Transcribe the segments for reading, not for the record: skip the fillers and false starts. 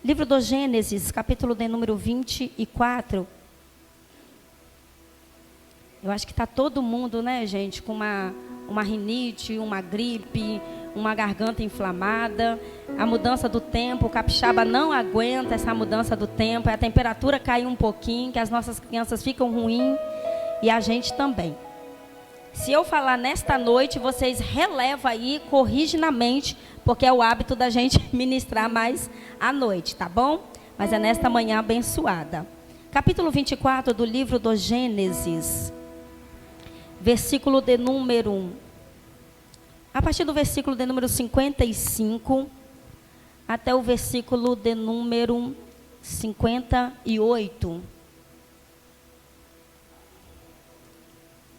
Livro do Gênesis, capítulo de número 24. Eu acho que está todo mundo, né, gente, com uma rinite, uma gripe, uma garganta inflamada. A mudança do tempo, o capixaba não aguenta essa mudança do tempo. A temperatura caiu um pouquinho, que as nossas crianças ficam ruins e a gente também. Se eu falar nesta noite, vocês relevam aí, corrigem na mente, porque é o hábito da gente ministrar mais à noite, tá bom? Mas é nesta manhã abençoada. Capítulo 24 do livro do Gênesis, versículo de número 1. A partir do versículo de número 55 até o versículo de número 58.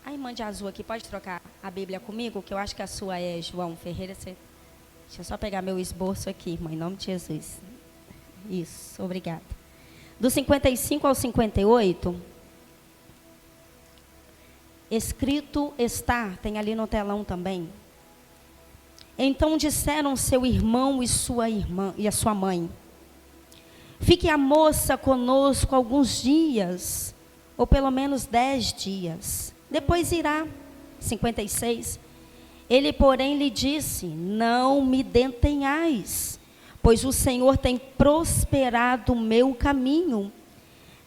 A irmã de azul aqui, pode trocar a Bíblia comigo? Que eu acho que a sua é João Ferreira. Deixa eu só pegar meu esboço aqui, irmã, em nome de Jesus. Isso, obrigada. Do 55 ao 58, escrito está, tem ali no telão também. Então disseram seu irmão e sua irmã e a sua mãe: fique a moça conosco alguns dias, ou pelo menos 10 dias. Depois irá. 56. Ele, porém, lhe disse: não me detenhais, pois o Senhor tem prosperado o meu caminho.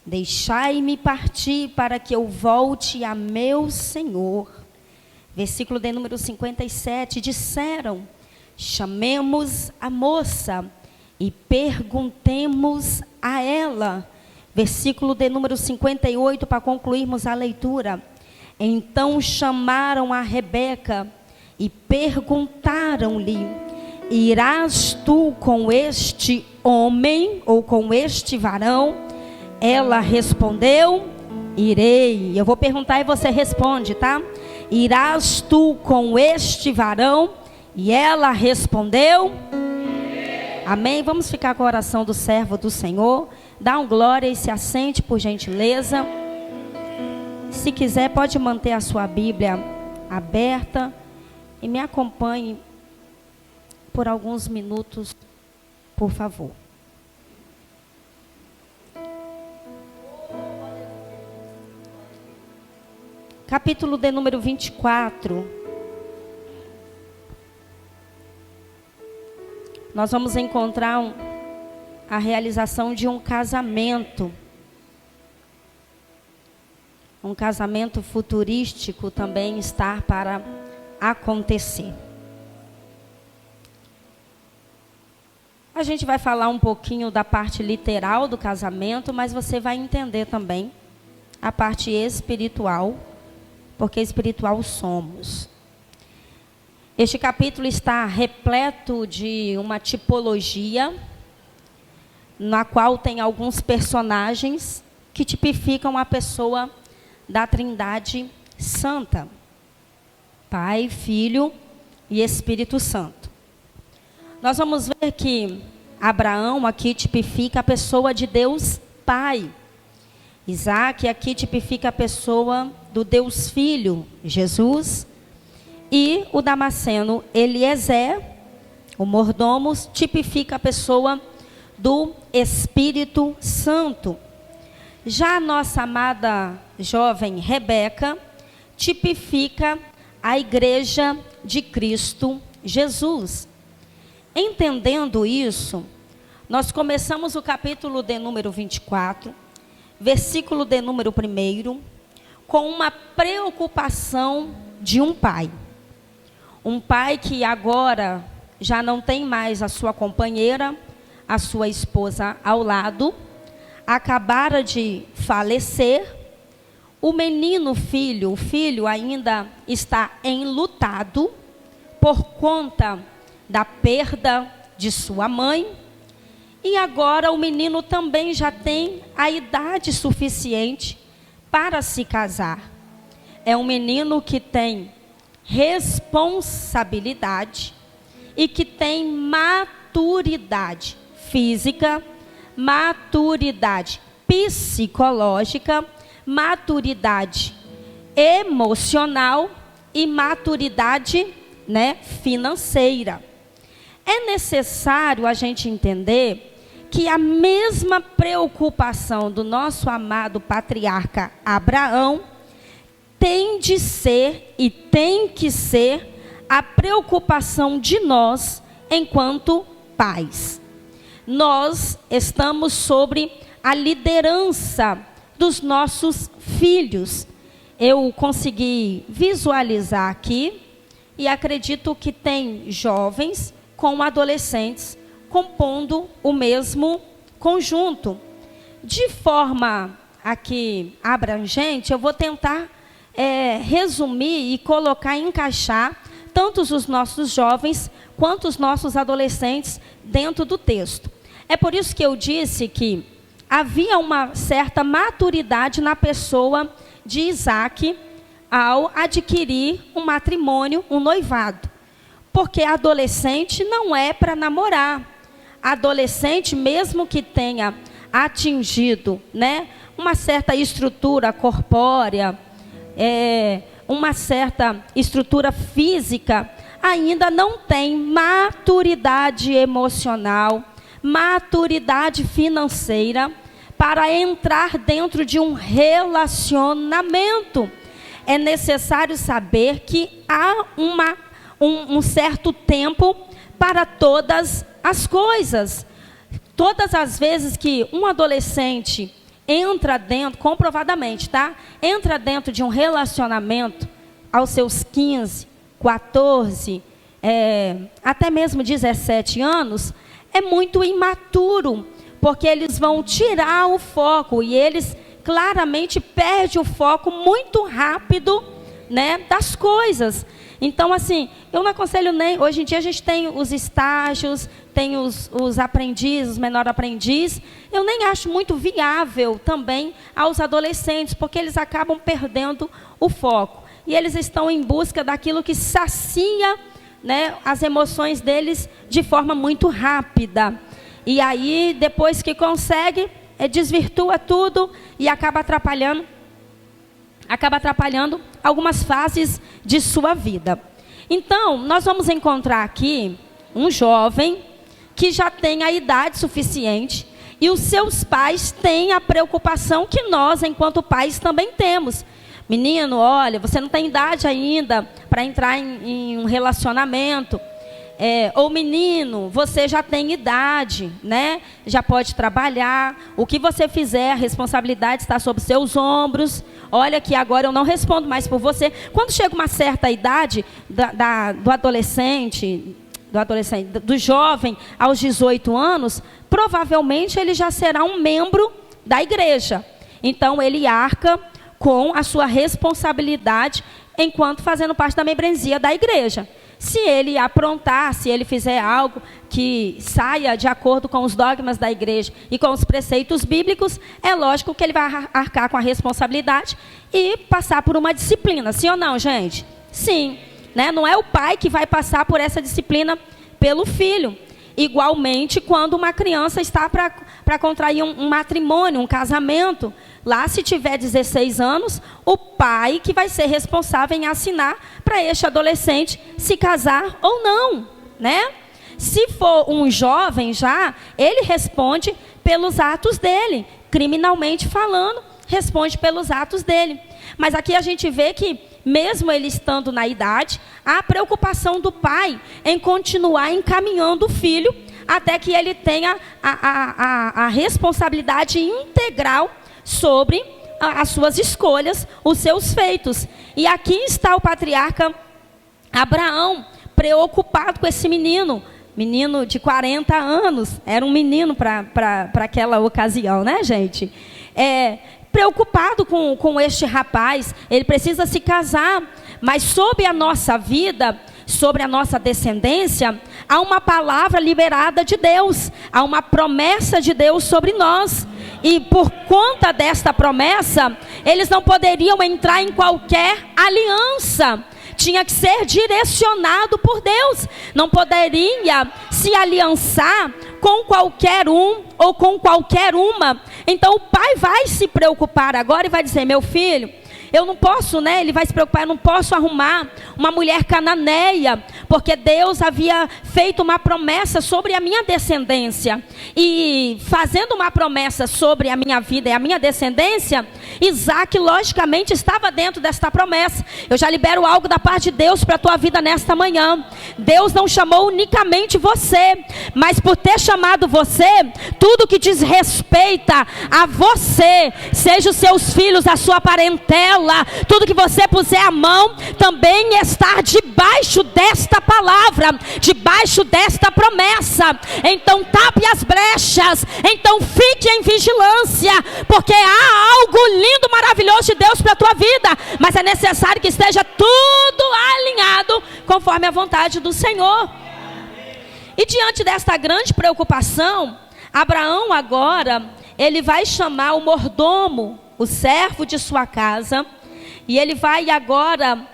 Deixai-me partir para que eu volte a meu Senhor. Versículo de número 57. Disseram: chamemos a moça e perguntemos a ela. Versículo de número 58, para concluirmos a leitura. Então chamaram a Rebeca e perguntaram-lhe: irás tu com este homem ou com este varão? Ela respondeu: irei. Eu vou perguntar e você responde, tá? Irás tu com este varão? E ela respondeu: irei. Amém? Vamos ficar com a oração do servo do Senhor. Dá um glória e se assente, por gentileza. Se quiser, pode manter a sua Bíblia aberta e me acompanhe por alguns minutos, por favor. Capítulo de número 24. Nós vamos encontrar a realização de um casamento. Um casamento futurístico também está para acontecer. A gente vai falar um pouquinho da parte literal do casamento, mas você vai entender também a parte espiritual, porque espiritual somos. Este capítulo está repleto de uma tipologia, na qual tem alguns personagens que tipificam a pessoa da Trindade Santa, Pai, Filho e Espírito Santo. Nós vamos ver que Abraão aqui tipifica a pessoa de Deus Pai. Isaac aqui tipifica a pessoa do Deus Filho, Jesus. E o Damasceno Eliezer, o mordomo, tipifica a pessoa do Espírito Santo. Já a nossa amada jovem Rebeca tipifica a igreja de Cristo Jesus. Entendendo isso, nós começamos o capítulo de número 24, versículo de número 1, com uma preocupação de um pai. Um pai que agora já não tem mais a sua companheira, a sua esposa ao lado, acabara de falecer. O menino filho, o filho ainda está enlutado por conta da perda de sua mãe. E agora o menino também já tem a idade suficiente para se casar. É um menino que tem responsabilidade e que tem maturidade física, maturidade psicológica, maturidade emocional e maturidade, financeira. É necessário a gente entender que a mesma preocupação do nosso amado patriarca Abraão tem de ser e tem que ser a preocupação de nós enquanto pais. Nós estamos sobre a liderança dos nossos filhos. Eu consegui visualizar aqui e acredito que tem jovens com adolescentes compondo o mesmo conjunto. De forma aqui abrangente, eu vou tentar resumir e colocar, encaixar tanto os nossos jovens quanto os nossos adolescentes dentro do texto. É por isso que eu disse que havia uma certa maturidade na pessoa de Isaac ao adquirir um matrimônio, um noivado. Porque adolescente não é para namorar. Adolescente, mesmo que tenha atingido, né, uma certa estrutura corpórea, uma certa estrutura física, ainda não tem maturidade emocional, maturidade financeira para entrar dentro de um relacionamento. É necessário saber que há um certo tempo para todas as coisas. Todas as vezes que um adolescente entra dentro, comprovadamente, tá? Entra dentro de um relacionamento aos seus 15, 14, até mesmo 17 anos, é muito imaturo, porque eles vão tirar o foco e eles claramente perdem o foco muito rápido, né, das coisas. Então, assim, eu não aconselho nem... Hoje em dia a gente tem os estágios, tem os aprendizes, os menor aprendiz. Eu nem acho muito viável também aos adolescentes, porque eles acabam perdendo o foco. E eles estão em busca daquilo que sacia, né, as emoções deles de forma muito rápida. E aí, depois que consegue, desvirtua tudo e acaba atrapalhando algumas fases de sua vida. Então, nós vamos encontrar aqui um jovem que já tem a idade suficiente e os seus pais têm a preocupação que nós, enquanto pais, também temos. Menino, olha, você não tem idade ainda para entrar em um relacionamento. Ou menino, você já tem idade, né? Já pode trabalhar. O que você fizer, a responsabilidade está sobre seus ombros. Olha que agora eu não respondo mais por você. Quando chega uma certa idade do adolescente, do jovem aos 18 anos, provavelmente ele já será um membro da igreja. Então ele arca com a sua responsabilidade enquanto fazendo parte da membresia da igreja. Se ele aprontar, se ele fizer algo que saia de acordo com os dogmas da igreja e com os preceitos bíblicos, é lógico que ele vai arcar com a responsabilidade e passar por uma disciplina. Sim ou não, gente? Sim. Né? Não é o pai que vai passar por essa disciplina pelo filho. Igualmente, quando uma criança está para contrair um matrimônio, um casamento, lá se tiver 16 anos, o pai que vai ser responsável em assinar para este adolescente se casar ou não, né? Se for um jovem já, ele responde pelos atos dele, criminalmente falando, responde pelos atos dele. Mas aqui a gente vê que, mesmo ele estando na idade, há a preocupação do pai em continuar encaminhando o filho até que ele tenha a responsabilidade integral sobre as suas escolhas, os seus feitos. E aqui está o patriarca Abraão, preocupado com esse menino de 40 anos, era um menino para aquela ocasião, né, gente? Preocupado com este rapaz, ele precisa se casar, mas sobre a nossa vida, sobre a nossa descendência, há uma palavra liberada de Deus, há uma promessa de Deus sobre nós. E por conta desta promessa, eles não poderiam entrar em qualquer aliança. Tinha que ser direcionado por Deus. Não poderia se aliançar com qualquer um ou com qualquer uma. Então o pai vai se preocupar agora e vai dizer: meu filho, Eu não posso, né? Ele vai se preocupar, eu não posso arrumar uma mulher cananeia, porque Deus havia feito uma promessa sobre a minha descendência. E fazendo uma promessa sobre a minha vida e a minha descendência, Isaac logicamente estava dentro desta promessa. Eu já libero algo da parte de Deus para a tua vida nesta manhã. Deus não chamou unicamente você, mas por ter chamado você, tudo que diz respeita a você, seja os seus filhos, a sua parentela, tudo que você puser a mão, também está debaixo desta palavra, debaixo desta promessa. Então tape as brechas, então fique em vigilância, porque há algo lindo, maravilhoso de Deus para a tua vida, mas é necessário que esteja tudo alinhado conforme a vontade do Senhor. E diante desta grande preocupação, Abraão agora, ele vai chamar o mordomo, o servo de sua casa, e ele vai agora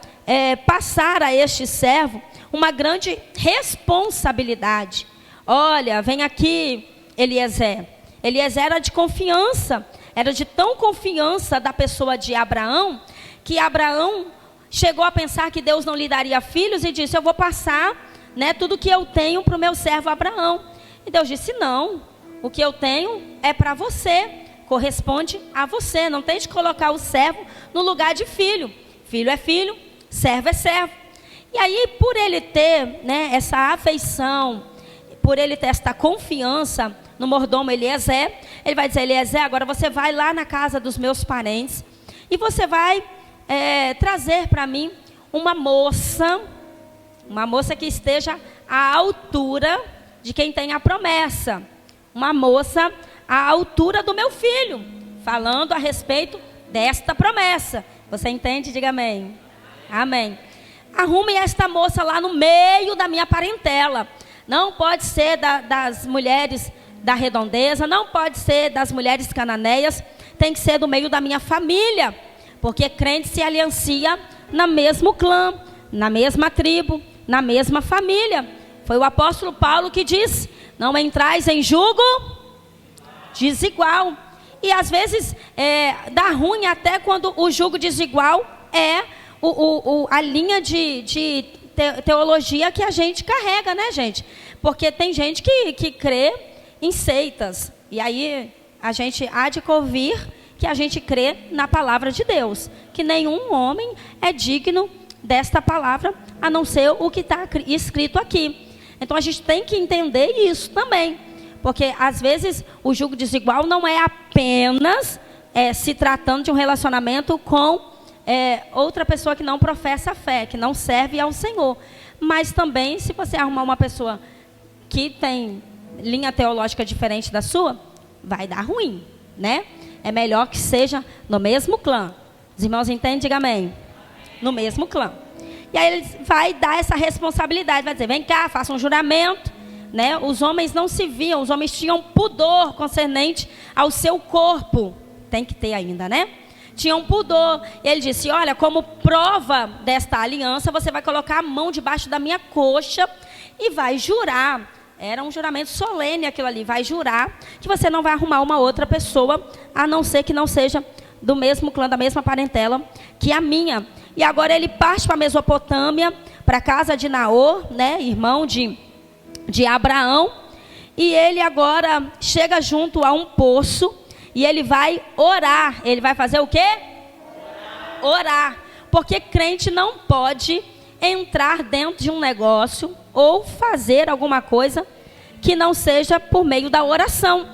passar a este servo uma grande responsabilidade. Olha, vem aqui, Eliezer. Eliezer era de confiança, era de tão confiança da pessoa de Abraão, que Abraão chegou a pensar que Deus não lhe daria filhos e disse: eu vou passar, né, tudo que eu tenho para o meu servo Abraão. E Deus disse: não, o que eu tenho é para você, corresponde a você, não tem de colocar o servo no lugar de filho. Filho é filho, servo é servo. E aí, por ele ter, né, essa afeição, por ele ter esta confiança no mordomo Eliezer, ele vai dizer: Eliezer, agora você vai lá na casa dos meus parentes e você vai trazer para mim uma moça que esteja à altura de quem tem a promessa, uma moça à altura do meu filho, falando a respeito desta promessa. Você entende? Diga amém. Amém. Arrume esta moça lá no meio da minha parentela. Não pode ser das mulheres da redondeza, não pode ser das mulheres cananeias, tem que ser do meio da minha família, porque crente se aliancia no mesmo clã, na mesma tribo, na mesma família. Foi o apóstolo Paulo que disse: não entrais em jugo desigual. E às vezes dá ruim até quando o jugo desigual é a linha de teologia que a gente carrega, né, gente? Porque tem gente que crê em seitas, e aí a gente há de ouvir que a gente crê na palavra de Deus, que nenhum homem é digno desta palavra, a não ser o que está escrito aqui. Então a gente tem que entender isso também, porque às vezes o jugo desigual não é apenas se tratando de um relacionamento com outra pessoa que não professa a fé, que não serve ao Senhor, mas também se você arrumar uma pessoa que tem linha teológica diferente da sua, vai dar ruim, né? É melhor que seja no mesmo clã. Os irmãos entendem? Diga amém. No mesmo clã. E aí ele vai dar essa responsabilidade, vai dizer: vem cá, faça um juramento, né? Os homens não se viam, os homens tinham pudor concernente ao seu corpo. Tem que ter ainda, né? Tinham pudor. E ele disse: olha, como prova desta aliança, você vai colocar a mão debaixo da minha coxa e vai jurar. Era um juramento solene aquilo ali. Vai jurar que você não vai arrumar uma outra pessoa, a não ser que não seja do mesmo clã, da mesma parentela que a minha. E agora ele parte para a Mesopotâmia, para a casa de Naor, né, irmão de Abraão. E ele agora chega junto a um poço e ele vai orar. Ele vai fazer o quê? Orar. Porque crente não pode entrar dentro de um negócio ou fazer alguma coisa que não seja por meio da oração.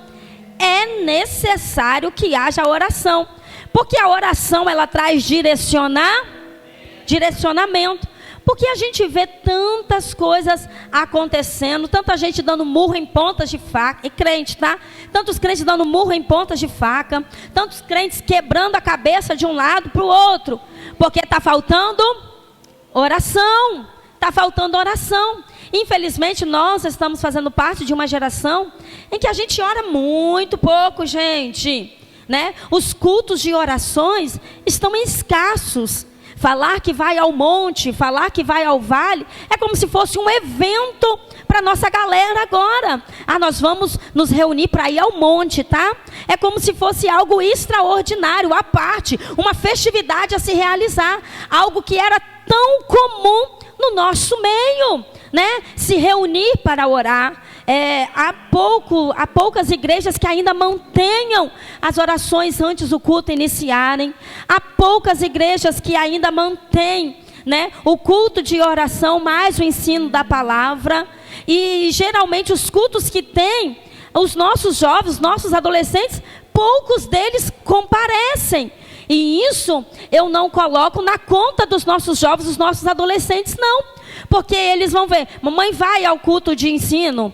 É necessário que haja oração, porque a oração ela traz direcionamento. Porque a gente vê tantas coisas acontecendo, tanta gente dando murro em pontas de faca, e crente, tá? Tantos crentes dando murro em pontas de faca, tantos crentes quebrando a cabeça de um lado para o outro, porque está faltando oração, está faltando oração. Infelizmente, nós estamos fazendo parte de uma geração em que a gente ora muito pouco, gente, né? Os cultos de orações estão escassos. Falar que vai ao monte, falar que vai ao vale, é como se fosse um evento para nossa galera agora. Nós vamos nos reunir para ir ao monte, tá? É como se fosse algo extraordinário, à parte, uma festividade a se realizar, algo que era tão comum no nosso meio, né? Se reunir para orar. Há poucas igrejas que ainda mantenham as orações antes do culto iniciarem. Há poucas igrejas que ainda mantêm, né, o culto de oração mais o ensino da palavra. E geralmente os cultos que tem, os nossos jovens, nossos adolescentes, poucos deles comparecem. E isso eu não coloco na conta dos nossos jovens, dos nossos adolescentes, não. Porque eles vão ver, mamãe vai ao culto de ensino?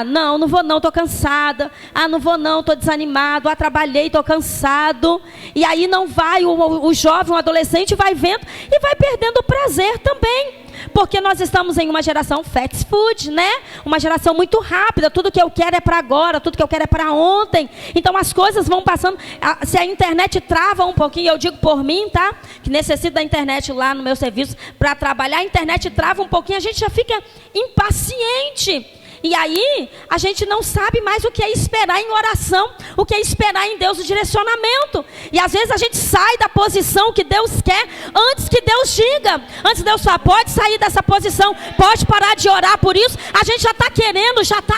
Não vou não, estou cansada. Não vou não, estou desanimado. Trabalhei, estou cansado. E aí não vai, o jovem, o adolescente vai vendo e vai perdendo o prazer também. Porque nós estamos em uma geração fast food, né? Uma geração muito rápida. Tudo que eu quero é para agora, tudo que eu quero é para ontem. Então as coisas vão passando. Se a internet trava um pouquinho, eu digo por mim, tá? Que necessito da internet lá no meu serviço para trabalhar. A internet trava um pouquinho, a gente já fica impaciente. E aí, a gente não sabe mais o que é esperar em oração, o que é esperar em Deus o direcionamento. E às vezes a gente sai da posição que Deus quer antes que Deus diga. Antes Deus falar, pode sair dessa posição, pode parar de orar por isso. A gente já está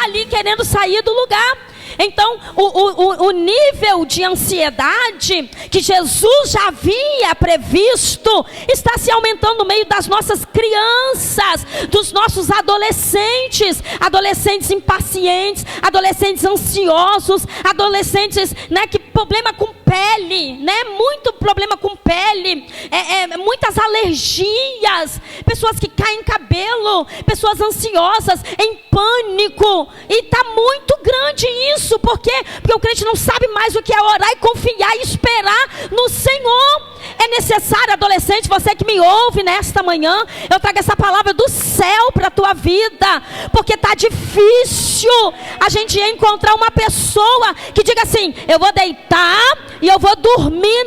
ali querendo sair do lugar. Então, o nível de ansiedade que Jesus já havia previsto está se aumentando no meio das nossas crianças, dos nossos adolescentes impacientes, adolescentes ansiosos, adolescentes, né, que problema com pele, né, muito problema com pele, muitas alergias, pessoas que caem em cabelo, pessoas ansiosas, em pânico, e está muito grande isso. Por quê? Porque o crente não sabe mais o que é orar e confiar e esperar no Senhor. É necessário, adolescente, você que me ouve nesta manhã, eu trago essa palavra do céu para a tua vida, porque está difícil a gente encontrar uma pessoa que diga assim, eu vou deitar e eu vou dormir.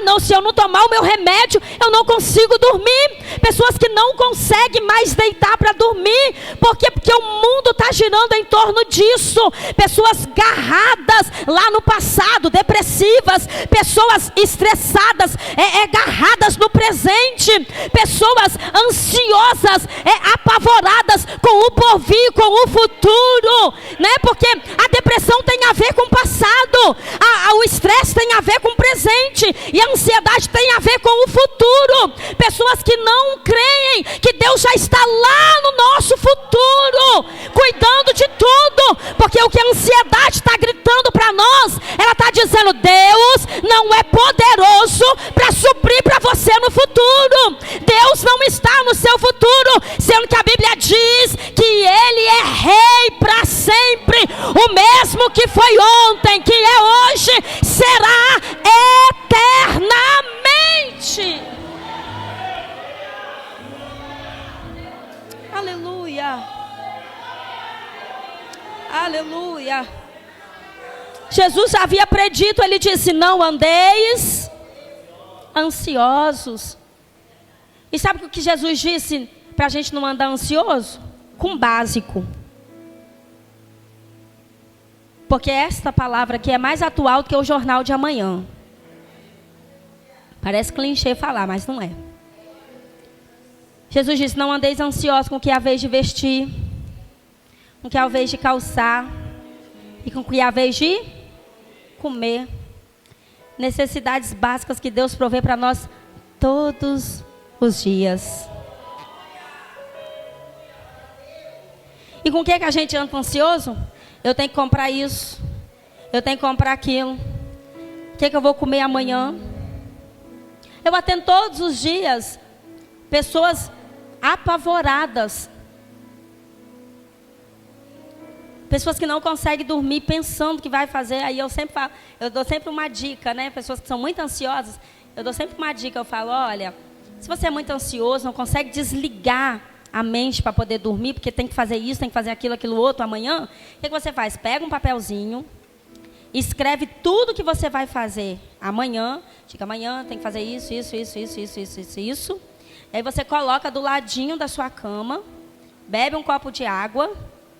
Não, se eu não tomar o meu remédio, eu não consigo dormir. Pessoas que não conseguem mais deitar para dormir. Por quê? Porque o mundo está girando em torno disso. Pessoas garradas lá no passado, depressivas, pessoas estressadas, agarradas no presente, pessoas ansiosas, apavoradas com o porvir, com o futuro, né? Porque a depressão tem a ver com o passado, o estresse tem a ver com o presente, e a ansiedade tem a ver com o futuro. Pessoas que não creem que Deus já está lá no nosso futuro, cuidando de tudo, porque o que a ansiedade está gritando para nós, ela está dizendo, Deus não é poderoso para suprir para você no futuro. Deus não está no seu futuro, sendo que a Bíblia diz que Ele é rei para sempre. O mesmo que foi ontem, que é hoje, será eternamente. Aleluia. Aleluia. Jesus já havia predito, ele disse, não andeis ansiosos. E sabe o que Jesus disse para a gente não andar ansioso? Com básico. Porque esta palavra aqui é mais atual do que o jornal de amanhã. Parece clichê falar, mas não é. Jesus disse, não andeis ansiosos com o que é a vez de vestir, com o que é a vez de calçar, e com o que é a vez de comer. Necessidades básicas que Deus provê para nós todos os dias. E com o que é que a gente anda ansioso? Eu tenho que comprar isso, eu tenho que comprar aquilo. O que é que eu vou comer amanhã? Eu atendo todos os dias pessoas apavoradas. Pessoas que não conseguem dormir pensando que vai fazer. Aí eu sempre falo, eu dou sempre uma dica, né? Pessoas que são muito ansiosas, eu dou sempre uma dica. Eu falo, olha, se você é muito ansioso, não consegue desligar a mente para poder dormir, porque tem que fazer isso, tem que fazer aquilo, aquilo outro amanhã, o que você faz? Pega um papelzinho escreve tudo que você vai fazer amanhã. Diga, amanhã tem que fazer isso. E aí você coloca do ladinho da sua cama, bebe um copo de água,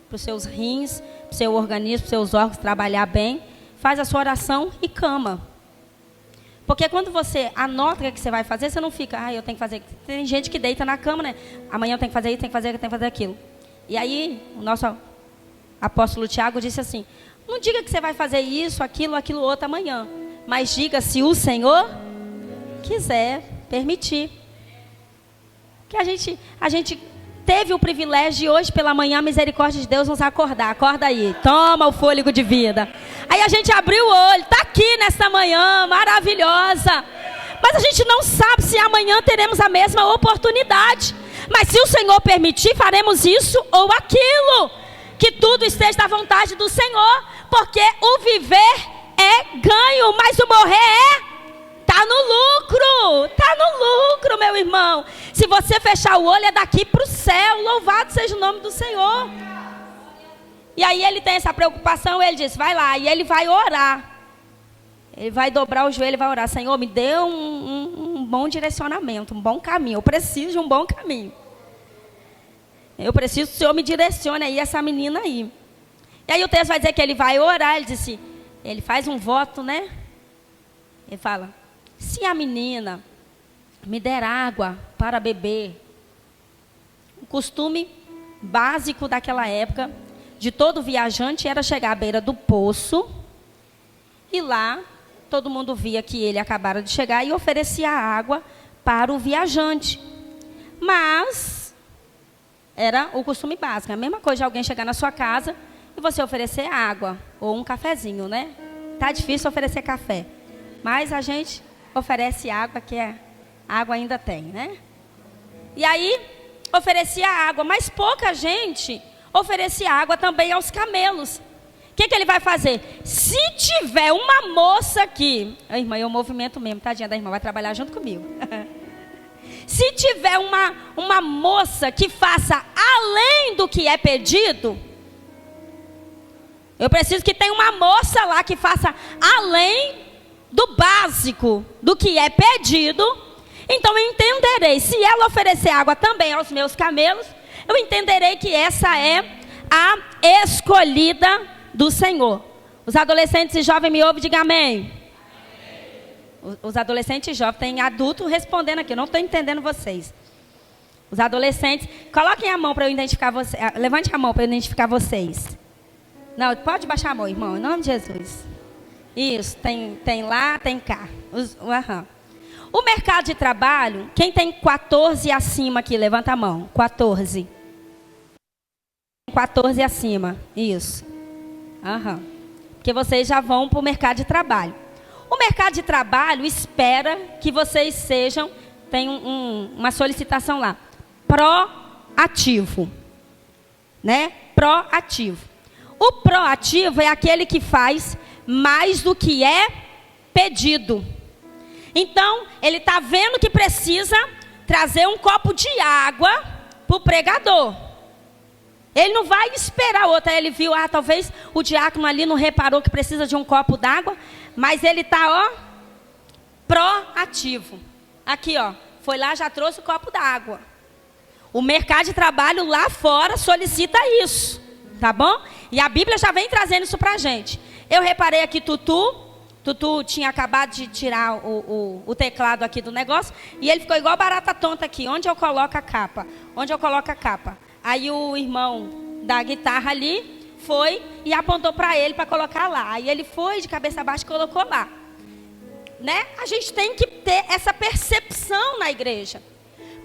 para os seus rins, para o seu organismo, para os seus órgãos trabalhar bem, faz a sua oração e cama. Porque quando você anota o que você vai fazer, você não fica, eu tenho que fazer. Tem gente que deita na cama, né? Amanhã eu tenho que fazer isso, tenho que fazer aquilo. E aí, o nosso apóstolo Tiago disse assim, não diga que você vai fazer isso, aquilo outro amanhã. Mas diga se o Senhor quiser permitir. Que a gente teve o privilégio de hoje pela manhã, a misericórdia de Deus nos acordar. Acorda aí, toma o fôlego de vida. Aí a gente abriu o olho, está aqui nesta manhã, maravilhosa. Mas a gente não sabe se amanhã teremos a mesma oportunidade. Mas se o Senhor permitir, faremos isso ou aquilo. Que tudo esteja da vontade do Senhor. Porque o viver é ganho, mas o morrer está no lucro, meu irmão. Se você fechar o olho, é daqui para o céu. Louvado seja o nome do Senhor. E aí ele tem essa preocupação, ele diz, vai lá. E ele vai orar. Ele vai dobrar o joelho e vai orar. Senhor, me dê um bom direcionamento, um bom caminho. Eu preciso de um bom caminho. Eu preciso que o Senhor me direcione aí, essa menina aí. E aí o texto vai dizer que ele vai orar. Ele disse, ele faz um voto, né? Ele fala, se a menina me der água para beber, o costume básico daquela época, de todo viajante, era chegar à beira do poço, e lá todo mundo via que ele acabara de chegar e oferecia água para o viajante. Mas era o costume básico, a mesma coisa de alguém chegar na sua casa e você oferecer água, ou um cafezinho, né? Tá difícil oferecer café, mas a gente oferece água, que água ainda tem, né? E aí, oferecia água, mas pouca gente oferecia água também aos camelos. O que ele vai fazer? Se tiver uma moça aqui, a irmã, eu movimento mesmo, tadinha da irmã, vai trabalhar junto comigo. Se tiver uma moça que faça além do que é pedido, eu preciso que tenha uma moça lá que faça além do básico, do que é pedido. Então eu entenderei, se ela oferecer água também aos meus camelos, eu entenderei que essa é a escolhida do Senhor. Os adolescentes e jovens me ouvem, diga amém. Os adolescentes e jovens, tem adulto respondendo aqui, eu não estou entendendo vocês. Os adolescentes, coloquem a mão para eu identificar vocês, levante a mão para eu identificar vocês. Não, pode baixar a mão, irmão, em nome de Jesus. Isso, tem lá, tem cá. O mercado de trabalho, quem tem 14 acima aqui, levanta a mão. 14. 14 acima, isso. Porque vocês já vão para o mercado de trabalho. O mercado de trabalho espera que vocês tenham uma solicitação lá. Proativo. Né? Proativo. O proativo é aquele que faz mais do que é pedido. Então, ele está vendo que precisa trazer um copo de água para o pregador. Ele não vai esperar outra. Ele viu, talvez o diácono ali não reparou que precisa de um copo d'água, mas ele está, proativo. Aqui, foi lá, já trouxe o copo d'água. O mercado de trabalho lá fora solicita isso, tá bom? E a Bíblia já vem trazendo isso para a gente. Eu reparei aqui, Tutu tinha acabado de tirar o teclado aqui do negócio, e ele ficou igual barata tonta aqui. Onde eu coloco a capa? Onde eu coloco a capa? Aí o irmão da guitarra ali foi e apontou para ele para colocar lá. Aí ele foi de cabeça baixa e colocou lá. Né? A gente tem que ter essa percepção na igreja.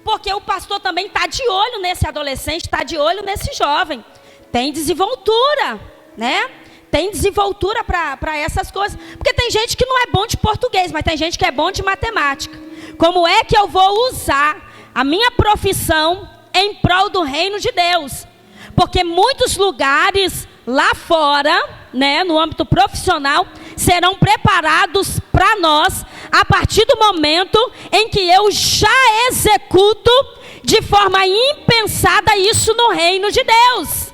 Porque o pastor também está de olho nesse adolescente, está de olho nesse jovem. Tem desenvoltura, né? Tem desenvoltura para essas coisas. Porque tem gente que não é bom de português, mas tem gente que é bom de matemática. Como é que eu vou usar a minha profissão em prol do reino de Deus? Porque muitos lugares lá fora, né, no âmbito profissional, serão preparados para nós a partir do momento em que eu já executo de forma impensada isso no reino de Deus.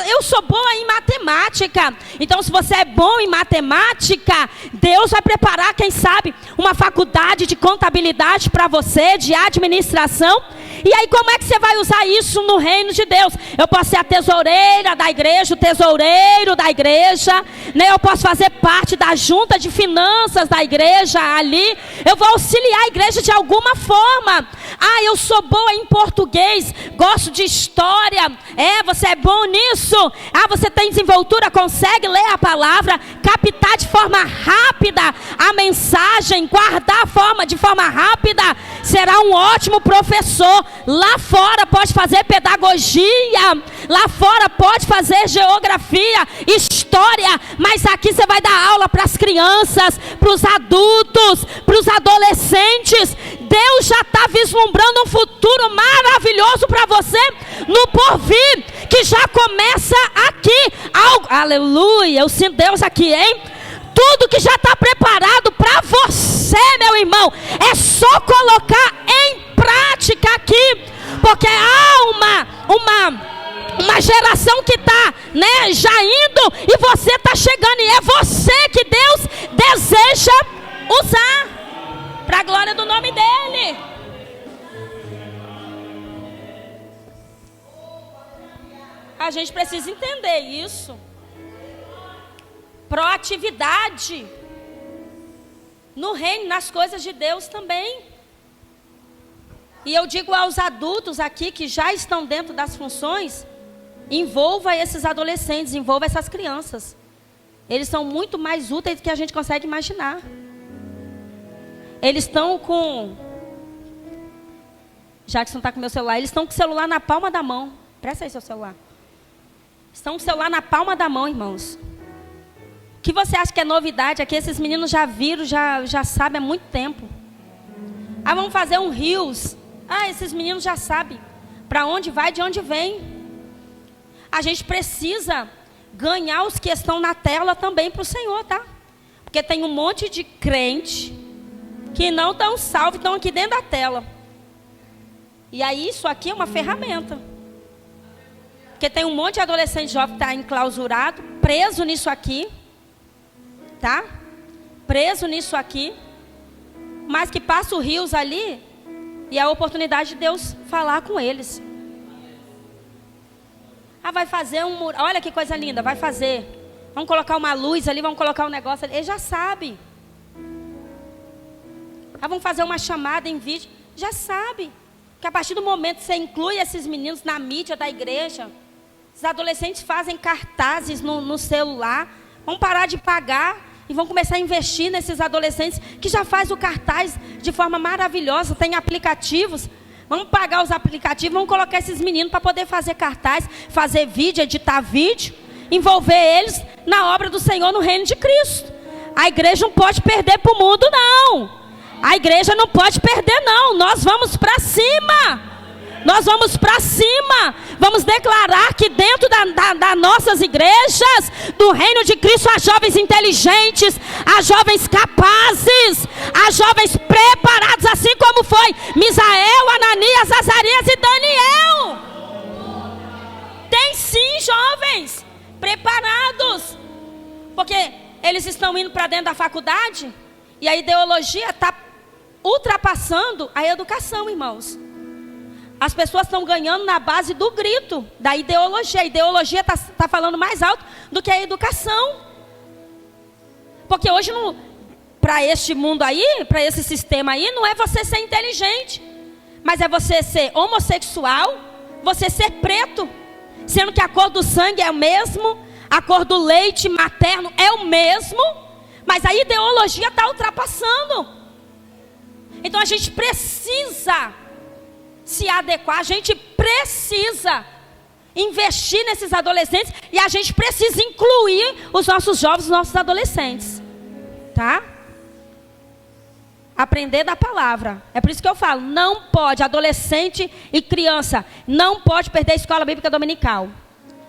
Eu sou boa em matemática. Então, se você é bom em matemática, Deus vai preparar, quem sabe, uma faculdade de contabilidade para você, de administração. E aí, como é que você vai usar isso no reino de Deus? Eu posso ser a tesoureira da igreja, o tesoureiro da igreja, né? Eu posso fazer parte da junta de finanças da igreja ali. Eu vou auxiliar a igreja de alguma forma. Eu sou boa em português, gosto de história. Você é bom nisso? Você tem desenvoltura, consegue ler a palavra, captar de forma rápida a mensagem, guardar de forma rápida. Será um ótimo professor. Lá fora pode fazer pedagogia, lá fora pode fazer geografia, história, mas aqui você vai dar aula para as crianças, para os adultos, para os adolescentes. Deus já está vislumbrando um futuro maravilhoso para você no porvir, que já começa aqui. Aleluia, eu sinto Deus aqui, hein? Tudo que já está preparado para você, meu irmão, é só colocar em prática aqui, porque há uma geração que está, né, já indo, e você está chegando, e é você que Deus deseja usar para a glória do nome dele. A gente precisa entender isso. Proatividade no reino, nas coisas de Deus também. E eu digo aos adultos aqui que já estão dentro das funções, envolva esses adolescentes, envolva essas crianças. Eles são muito mais úteis do que a gente consegue imaginar. Eles estão com... Jackson está com o meu celular. Eles estão com o celular na palma da mão. Presta aí seu celular. Estão com o celular na palma da mão, irmãos. O que você acha que é novidade aqui? Esses meninos já viram, já sabem há muito tempo. Vamos fazer um Reels. Esses meninos já sabem para onde vai, de onde vem. A gente precisa ganhar os que estão na tela também para o Senhor, tá? Porque tem um monte de crente que não estão salvos, estão aqui dentro da tela. E aí isso aqui é uma ferramenta. Porque tem um monte de adolescente jovem que está enclausurado, preso nisso aqui. Tá? Preso nisso aqui. Mas que passa o rios ali e a oportunidade de Deus falar com eles. Vai fazer um muro. Olha que coisa linda, vai fazer. Vamos colocar uma luz ali, vamos colocar um negócio ali. Ele já sabe. Vamos fazer uma chamada em vídeo. Já sabe. Que a partir do momento que você inclui esses meninos na mídia da igreja, os adolescentes fazem cartazes no celular. Vão parar de pagar e vão começar a investir nesses adolescentes que já faz o cartaz de forma maravilhosa. Tem aplicativos. Vamos pagar os aplicativos, vamos colocar esses meninos para poder fazer cartaz, fazer vídeo, editar vídeo, envolver eles na obra do Senhor no reino de Cristo. A igreja não pode perder para o mundo, não. A igreja não pode perder, não. Nós vamos para cima. Nós vamos para cima. Vamos declarar que dentro das nossas igrejas, do reino de Cristo, há jovens inteligentes, há jovens capazes, há jovens preparados, assim como foi Misael, Ananias, Azarias e Daniel. Tem sim jovens preparados, porque eles estão indo para dentro da faculdade e a ideologia está ultrapassando a educação, irmãos. As pessoas estão ganhando na base do grito, da ideologia. A ideologia está falando mais alto do que a educação. Porque hoje, para este mundo aí, para esse sistema aí, não é você ser inteligente. Mas é você ser homossexual, você ser preto. Sendo que a cor do sangue é o mesmo, a cor do leite materno é o mesmo. Mas a ideologia está ultrapassando. Então a gente precisa se adequar, a gente precisa investir nesses adolescentes e a gente precisa incluir os nossos jovens, os nossos adolescentes, tá? Aprender da palavra. É por isso que eu falo, não pode, adolescente e criança, não pode perder a escola bíblica dominical.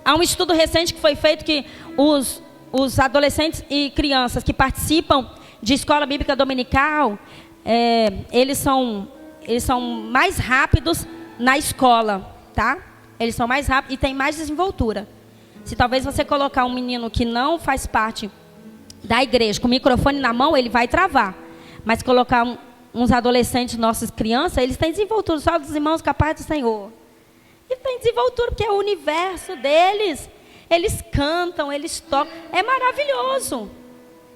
Há um estudo recente que foi feito que os adolescentes e crianças que participam de escola bíblica dominical, eles são mais rápidos na escola, tá? Eles são mais rápidos e têm mais desenvoltura. Se talvez você colocar um menino que não faz parte da igreja com o microfone na mão, ele vai travar. Mas colocar uns adolescentes, nossas crianças, eles têm desenvoltura, só dos irmãos capazes do Senhor. E tem desenvoltura porque é o universo deles. Eles cantam, eles tocam. É maravilhoso.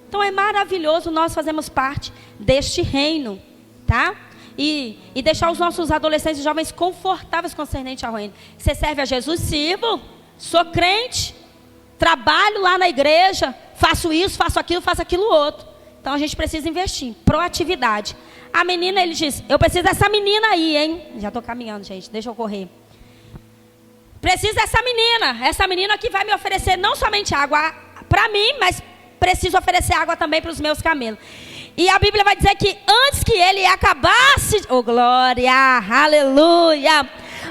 Então é maravilhoso nós fazermos parte deste reino, tá? E deixar os nossos adolescentes e jovens confortáveis concernente ao reino. Você serve a Jesus? Sirvo. Sou crente. Trabalho lá na igreja. Faço isso, faço aquilo outro. Então a gente precisa investir. Proatividade. A menina, ele diz, eu preciso dessa menina aí, hein? Já estou caminhando, gente. Deixa eu correr. Preciso dessa menina. Essa menina que vai me oferecer não somente água para mim, mas preciso oferecer água também para os meus camelos. E a Bíblia vai dizer que antes que ele acabasse... Oh, glória, aleluia.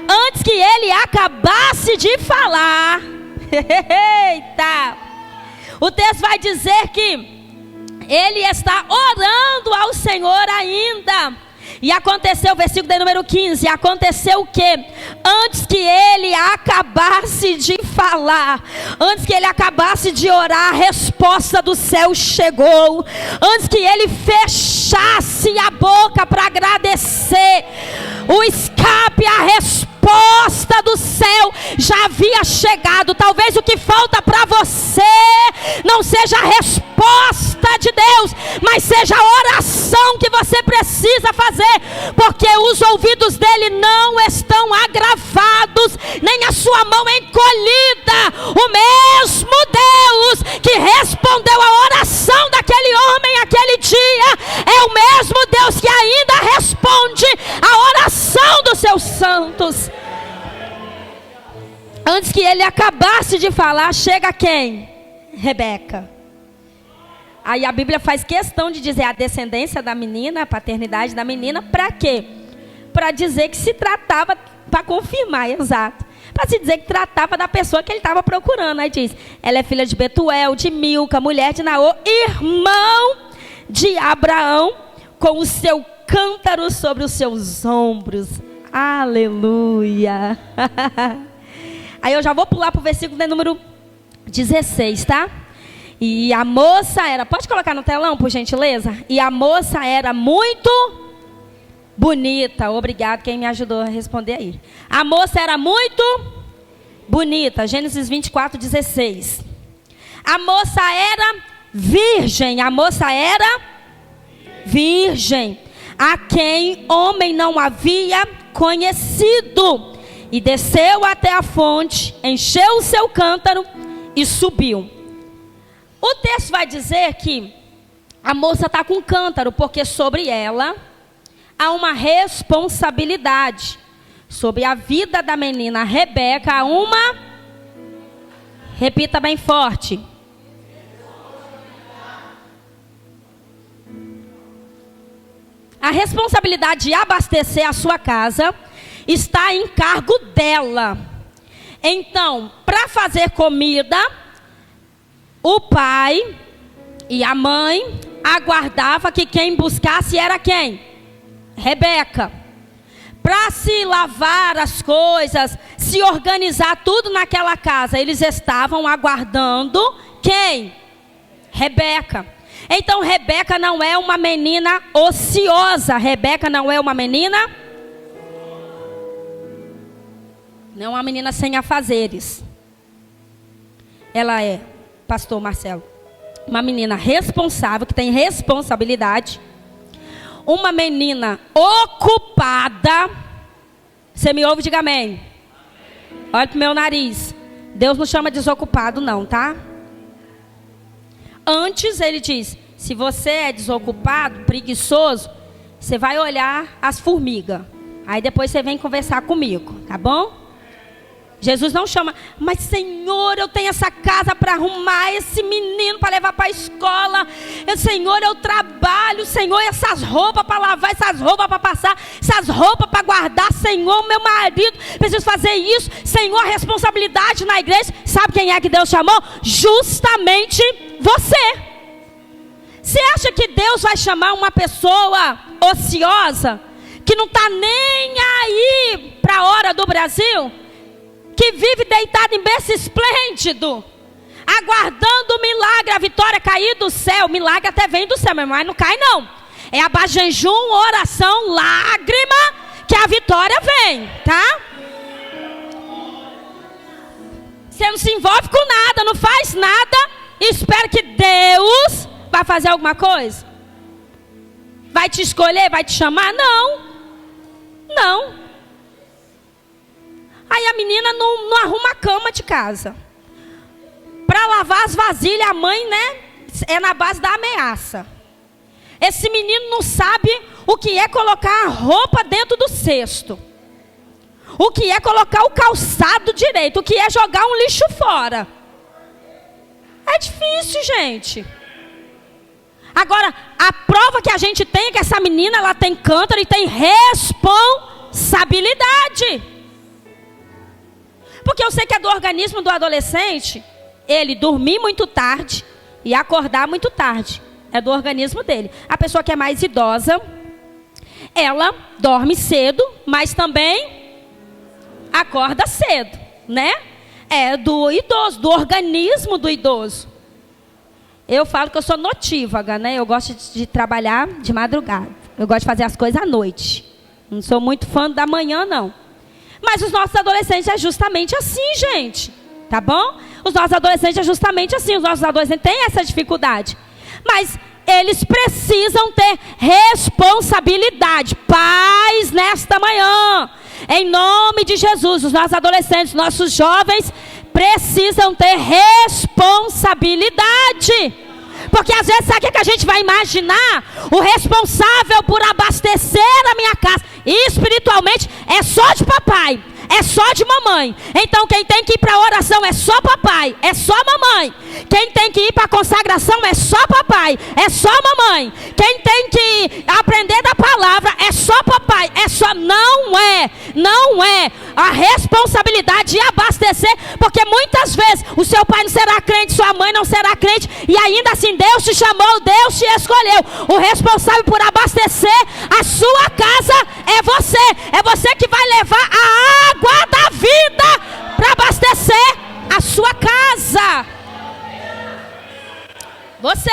Antes que ele acabasse de falar... Eita! O texto vai dizer que ele está orando ao Senhor ainda. E aconteceu, versículo de número 15, aconteceu o quê? Antes que ele acabasse de falar, antes que ele acabasse de orar, a resposta do céu chegou. Antes que ele fechasse a boca para agradecer, o escape, a resposta do céu já havia chegado. Talvez o que falta para você não seja a resposta de Deus, mas seja a oração que você precisa fazer, porque os ouvidos dele não estão agravados, nem a sua mão encolhida. O mesmo Deus que respondeu a oração daquele homem aquele dia, é o mesmo Deus que ainda responde a oração dos seus santos. Antes que ele acabasse de falar, chega quem? Rebeca. Aí a Bíblia faz questão de dizer a descendência da menina, a paternidade da menina, para quê? Para dizer que se tratava, para confirmar, exato. Para se dizer que tratava da pessoa que ele estava procurando. Aí diz, ela é filha de Betuel, de Milca, mulher de Naor, irmão de Abraão, com o seu cântaro sobre os seus ombros. Aleluia. Aí eu já vou pular para o versículo de número 16, tá? E a moça era... Pode colocar no telão, por gentileza? E a moça era muito bonita. Obrigado, quem me ajudou a responder aí. A moça era muito bonita. Gênesis 24, 16. A moça era virgem. A moça era virgem, a quem homem não havia conhecido. E desceu até a fonte, encheu o seu cântaro e subiu. O texto vai dizer que a moça está com cântaro, porque sobre ela há uma responsabilidade. Sobre a vida da menina Rebeca há uma... Repita bem forte. A responsabilidade de abastecer a sua casa está em cargo dela. Então, para fazer comida, o pai e a mãe aguardavam que quem buscasse era quem? Rebeca. Para se lavar as coisas, se organizar tudo naquela casa, eles estavam aguardando quem? Rebeca. Então Rebeca não é uma menina ociosa. Rebeca não é uma menina... Não é uma menina sem afazeres. Ela é, pastor Marcelo, uma menina responsável, que tem responsabilidade. Uma menina ocupada. Você me ouve? Diga amém. Olha pro meu nariz. Deus não chama desocupado não, tá? Antes ele diz, se você é desocupado, preguiçoso, você vai olhar as formigas. Aí depois você vem conversar comigo, tá bom? Jesus não chama, mas Senhor, eu tenho essa casa para arrumar, esse menino para levar para a escola. Senhor, eu trabalho, Senhor, essas roupas para lavar, essas roupas para passar, essas roupas para guardar. Senhor, meu marido, preciso fazer isso. Senhor, responsabilidade na igreja. Sabe quem é que Deus chamou? Justamente você. Você acha que Deus vai chamar uma pessoa ociosa, que não está nem aí para a hora do Brasil? que vive deitado em berço esplêndido, aguardando o milagre, a vitória cair do céu. O milagre até vem do céu, mas não cai não. É a base de jejum, oração, lágrima, que a vitória vem, tá? Você não se envolve com nada, não faz nada, e espera que Deus vai fazer alguma coisa? Vai te escolher, vai te chamar? Não. Não. Aí a menina não arruma a cama de casa. Para lavar as vasilhas, a mãe, né, é na base da ameaça. Esse menino não sabe o que é colocar a roupa dentro do cesto. O que é colocar o calçado direito. O que é jogar um lixo fora. É difícil, gente. Agora, a prova que a gente tem é que essa menina, ela tem cântaro e tem responsabilidade. Porque eu sei que é do organismo do adolescente, ele dormir muito tarde e acordar muito tarde. É do organismo dele. A pessoa que é mais idosa, ela dorme cedo, mas também acorda cedo, né? É do idoso, do organismo do idoso. Eu falo que eu sou notívaga, né? Eu gosto de trabalhar de madrugada. Eu gosto de fazer as coisas à noite. Não sou muito fã da manhã, não. Mas os nossos adolescentes é justamente assim, gente. Tá bom? Os nossos adolescentes é justamente assim. Os nossos adolescentes têm essa dificuldade. Mas eles precisam ter responsabilidade. Pais, nesta manhã, em nome de Jesus, os nossos adolescentes, nossos jovens, precisam ter responsabilidade. Porque às vezes, sabe o que a gente vai imaginar? O responsável por abastecer a minha casa, espiritualmente, é só de papai, é só de mamãe. Então quem tem que ir para a oração é só papai, é só mamãe. Quem tem que ir para a consagração é só papai, é só mamãe. Quem tem que aprender da palavra é só papai, é só. Não é a responsabilidade de abastecer, porque muitas vezes o seu pai não será crente, sua mãe não será crente, e ainda assim Deus te chamou, Deus te escolheu. O responsável por abastecer a sua casa é você que vai levar a água da vida para abastecer a sua casa. Você,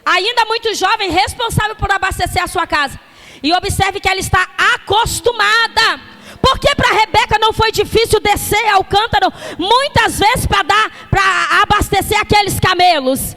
ainda muito jovem, responsável por abastecer a sua casa. E observe que ela está acostumada. Porque para Rebeca não foi difícil descer ao cântaro muitas vezes para abastecer aqueles camelos?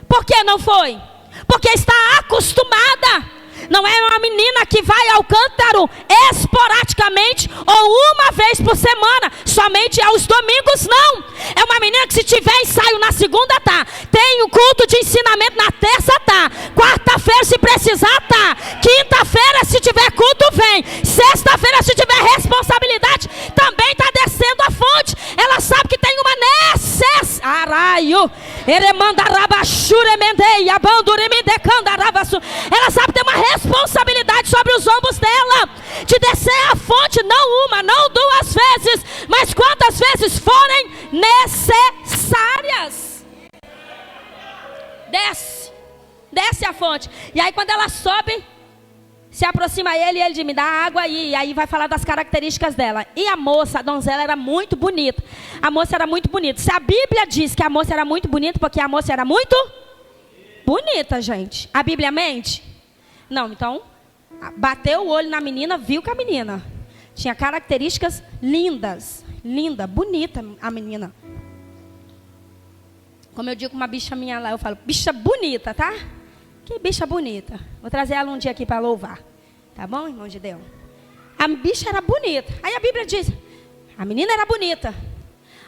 Por que não foi? Porque está acostumada. Não é uma menina que vai ao cântaro esporadicamente ou uma vez por semana, somente aos domingos, não. É uma menina que, se tiver ensaio na segunda, tá. Tem o culto de ensinamento na terça, tá. Quarta-feira, se precisar, tá. Quinta-feira, se tiver culto, vem. Sexta-feira, se tiver responsabilidade, também tá descendo a fonte. Ela sabe que tem uma necessidade. Ela sabe que tem uma responsabilidade sobre os ombros dela, de descer a fonte, não uma, não duas vezes, mas quantas vezes forem necessárias. Desce a fonte. E aí quando ela sobe, se aproxima ele e ele diz: me dá água aí. E aí vai falar das características dela. E a moça, a donzela, era muito bonita. A moça era muito bonita. Se a Bíblia diz que a moça era muito bonita, porque a moça era muito bonita, gente. A Bíblia mente? Não, então, bateu o olho na menina, viu que a menina tinha características lindas. Linda, bonita a menina. Como eu digo com uma bicha minha lá, eu falo: bicha bonita, tá? Que bicha bonita. Vou trazer ela um dia aqui para louvar. Tá bom, irmão de Deus? A bicha era bonita. Aí a Bíblia diz: a menina era bonita.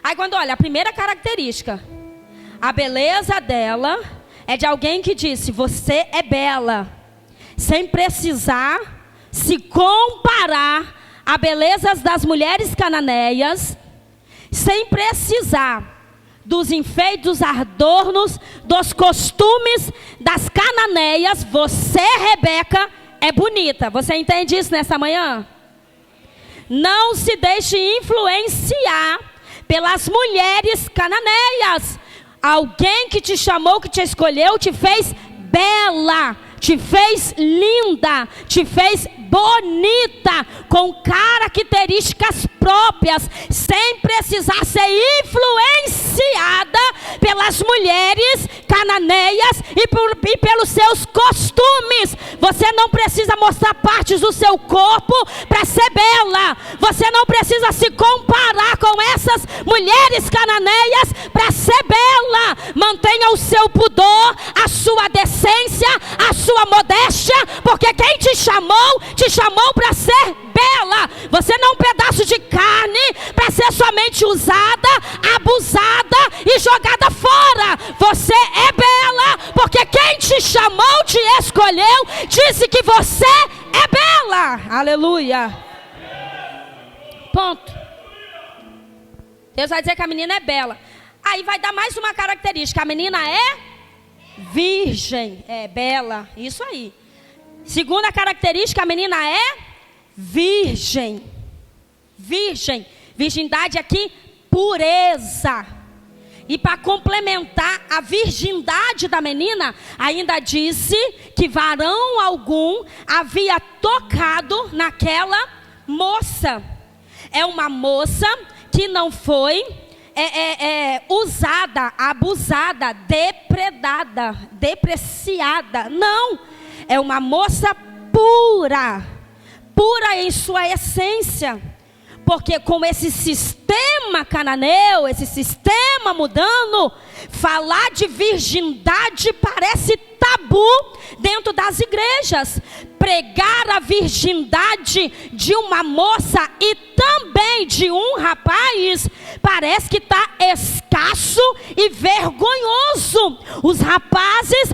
Aí quando olha, a primeira característica, a beleza dela é de alguém que disse: você é bela. Sem precisar se comparar a belezas das mulheres cananeias, sem precisar dos enfeites, dos adornos, dos costumes das cananeias. Você, Rebeca, é bonita. Você entende isso nessa manhã? Não se deixe influenciar pelas mulheres cananeias. Alguém que te chamou, que te escolheu, te fez bela, te fez linda, te fez bonita, com características próprias, sem precisar ser influenciada pelas mulheres cananeias e pelos seus costumes. Você não precisa mostrar partes do seu corpo para ser bela. Você não precisa se comparar com essas mulheres cananeias para ser bela. Mantenha o seu pudor, a sua decência, a sua modéstia, porque quem te chamou para ser bela. Você não é um pedaço de carne para ser somente usada, abusada e jogada fora. Você é bela, porque quem te chamou, te escolheu, disse que você é bela. Aleluia. Ponto. Deus vai dizer que a menina é bela. Aí vai dar mais uma característica. A menina é virgem. É bela. Isso aí. Segunda característica, a menina é virgem. Virgem. Virgindade aqui, pureza. E para complementar a virgindade da menina, ainda disse que varão algum havia tocado naquela moça. É uma moça que não foi usada, abusada, depredada, depreciada. Não, é uma moça pura, pura em sua essência. Porque com esse sistema cananeu, esse sistema mudando, falar de virgindade parece tabu dentro das igrejas. Pregar a virgindade de uma moça e também de um rapaz parece que está escasso e vergonhoso. Os rapazes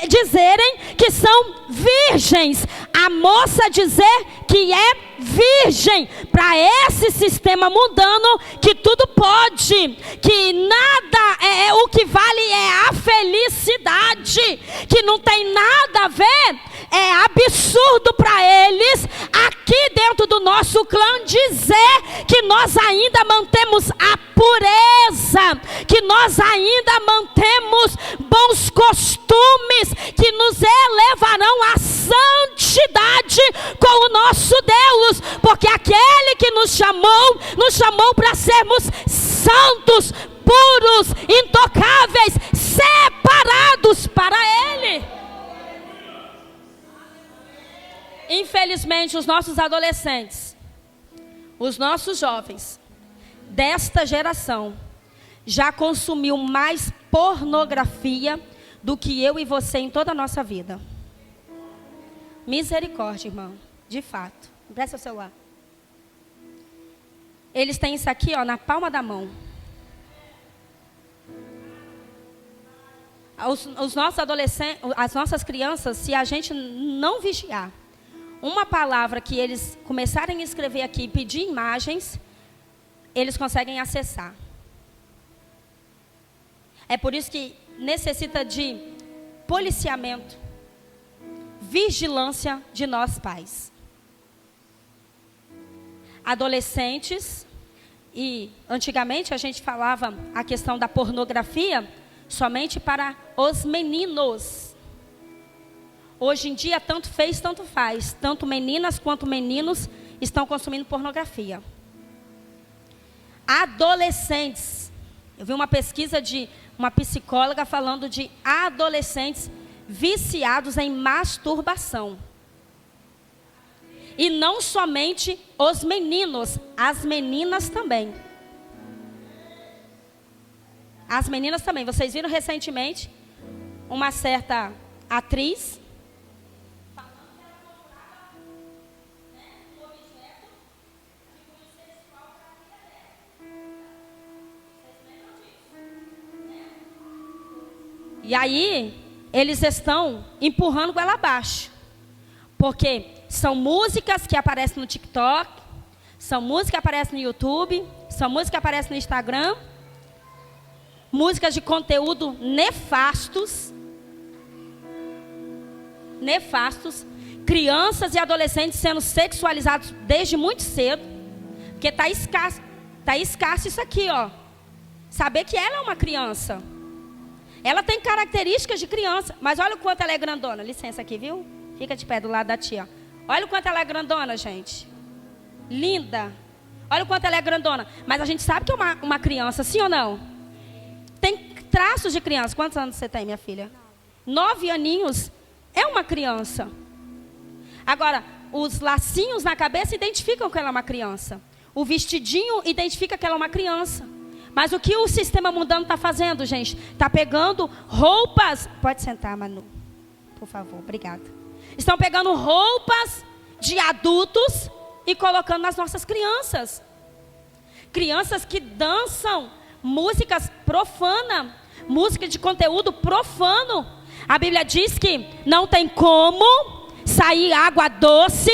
dizerem que são virgens, a moça dizer que é virgem. Para esse sistema mundano, que tudo pode, que nada o que vale é a felicidade, que não tem nada a ver, é absurdo para eles, aqui dentro do nosso clã, dizer que nós ainda mantemos a pureza, que nós ainda mantemos bons costumes, que nos elevarão à santidade com o nosso Deus, porque aquele que nos chamou para sermos santos, puros, intocáveis, separados para Ele. Infelizmente, os nossos adolescentes, os nossos jovens desta geração já consumiu mais pornografia do que eu e você em toda a nossa vida. Misericórdia, irmão, de fato. Presta o celular. Eles têm isso aqui, ó, na palma da mão. Os nossos adolescentes, as nossas crianças, se a gente não vigiar, uma palavra que eles começarem a escrever aqui, pedir imagens, eles conseguem acessar. É por isso que necessita de policiamento, vigilância de nós pais. Adolescentes, e antigamente a gente falava a questão da pornografia somente para os meninos. Hoje em dia, tanto fez, tanto faz. Tanto meninas quanto meninos estão consumindo pornografia. Adolescentes. Eu vi uma pesquisa de uma psicóloga falando de adolescentes viciados em masturbação. E não somente os meninos, as meninas também. As meninas também. Vocês viram recentemente uma certa atriz e aí, eles estão empurrando ela abaixo. Porque são músicas que aparecem no TikTok, são músicas que aparecem no YouTube, são músicas que aparecem no Instagram, músicas de conteúdo nefastos, crianças e adolescentes sendo sexualizados desde muito cedo, porque está escasso isso aqui, ó. Saber que ela é uma criança. Ela tem características de criança, mas olha o quanto ela é grandona. Licença aqui, viu? Fica de pé do lado da tia. Olha o quanto ela é grandona, gente. Linda. Olha o quanto ela é grandona. Mas a gente sabe que é uma criança, sim ou não? Tem traços de criança. Quantos anos você tem, minha filha? 9 aninhos. É uma criança. Agora, os lacinhos na cabeça identificam que ela é uma criança. O vestidinho identifica que ela é uma criança. Mas o que o sistema mundano está fazendo, gente? Está pegando roupas... Pode sentar, Manu. Por favor, obrigada. Estão pegando roupas de adultos e colocando nas nossas crianças. Crianças que dançam músicas profanas. Música de conteúdo profano. A Bíblia diz que não tem como sair água doce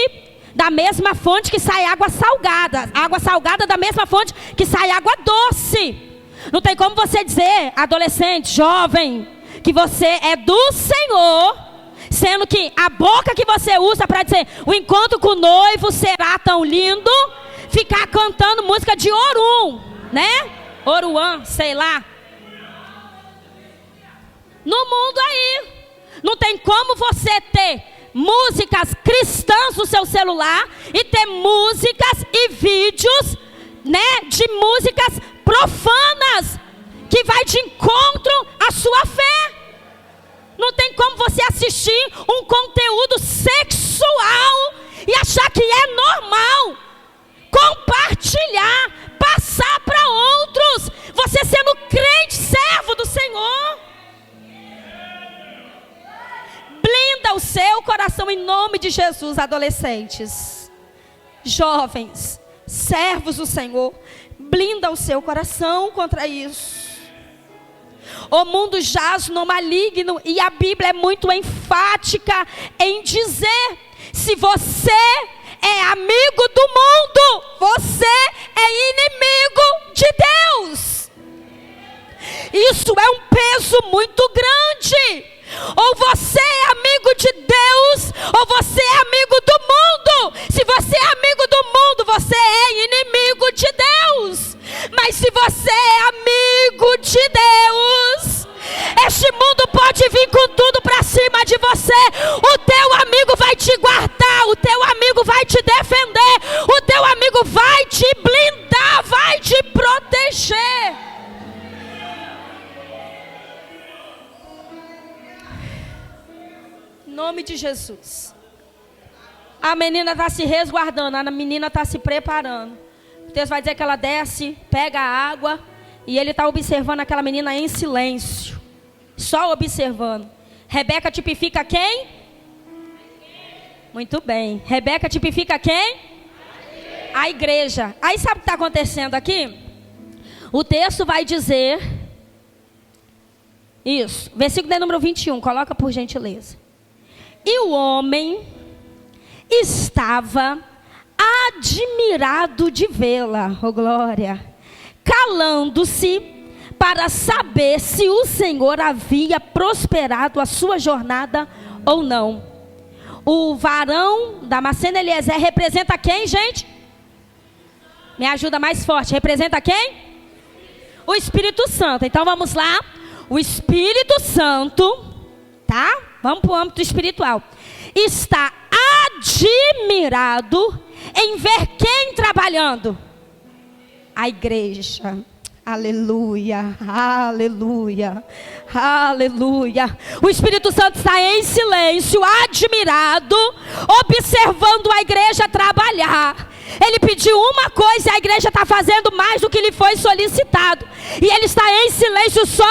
da mesma fonte que sai água salgada. Água salgada da mesma fonte que sai água doce. Não tem como você dizer, adolescente, jovem, que você é do Senhor, sendo que a boca que você usa para dizer o encontro com o noivo será tão lindo, ficar cantando música de Orum, né? Oruan, sei lá. No mundo aí, não tem como você ter músicas cristãs no seu celular e ter músicas e vídeos, né, de músicas profanas que vai de encontro à sua fé. Não tem como você assistir um conteúdo sexual e achar que é normal. Compartilhar, passar para outros, você sendo crente, servo do Senhor. Blinda o seu coração em nome de Jesus, adolescentes, jovens, servos do Senhor. Blinda o seu coração contra isso. O mundo jaz no maligno e a Bíblia é muito enfática em dizer: se você é amigo do mundo, você é inimigo de Deus. Isso é um peso muito grande. Ou você é amigo de Deus, ou você é amigo do mundo. Se você é amigo do mundo, você é inimigo de Deus. Mas se você é amigo de Deus, este mundo pode vir com tudo para cima de você. O teu amigo vai te guardar, o teu amigo vai te defender, o teu amigo vai te blindar, vai te proteger. Em nome de Jesus. A menina está se resguardando, a menina está se preparando. O texto vai dizer que ela desce, pega a água e ele está observando aquela menina em silêncio. Só observando. Rebeca tipifica quem? Muito bem. Rebeca tipifica quem? A igreja. Aí sabe o que está acontecendo aqui? O texto vai dizer... Isso. Versículo de número 21. Coloca por gentileza. E o homem estava admirado de vê-la, oh glória, calando-se para saber se o Senhor havia prosperado a sua jornada ou não. O varão Damasceno Eliezer representa quem, gente? Me ajuda mais forte. Representa quem? O Espírito Santo. Então vamos lá. O Espírito Santo, tá? Vamos para o âmbito espiritual. Está admirado em ver quem trabalhando? A igreja. Aleluia, aleluia, aleluia. O Espírito Santo está em silêncio, admirado, observando a igreja trabalhar. Ele pediu uma coisa e a igreja está fazendo mais do que lhe foi solicitado. E ele está em silêncio só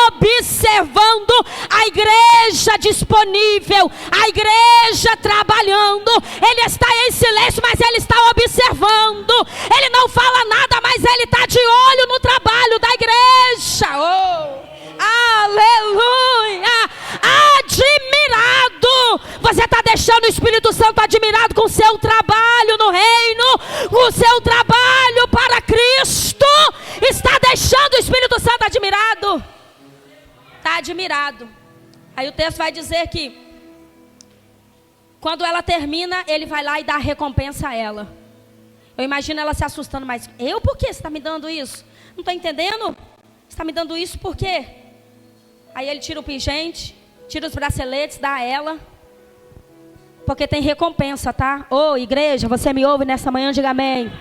observando a igreja disponível, a igreja trabalhando. Ele está em silêncio, mas ele está observando. Ele não fala nada, mas ele está de olho no trabalho da igreja. Oh! Aleluia! Admirado! Você está deixando o Espírito Santo admirado com o seu trabalho no reino, com o seu trabalho para Cristo. Está deixando o Espírito Santo admirado? Está admirado. Aí o texto vai dizer que quando ela termina, ele vai lá e dá a recompensa a ela. Eu imagino ela se assustando, mas por que você está me dando isso? Não estou entendendo? Você está me dando isso por quê? Aí ele tira o pingente, tira os braceletes, dá a ela. Porque tem recompensa, tá? Ô, igreja, você me ouve nessa manhã, diga amém.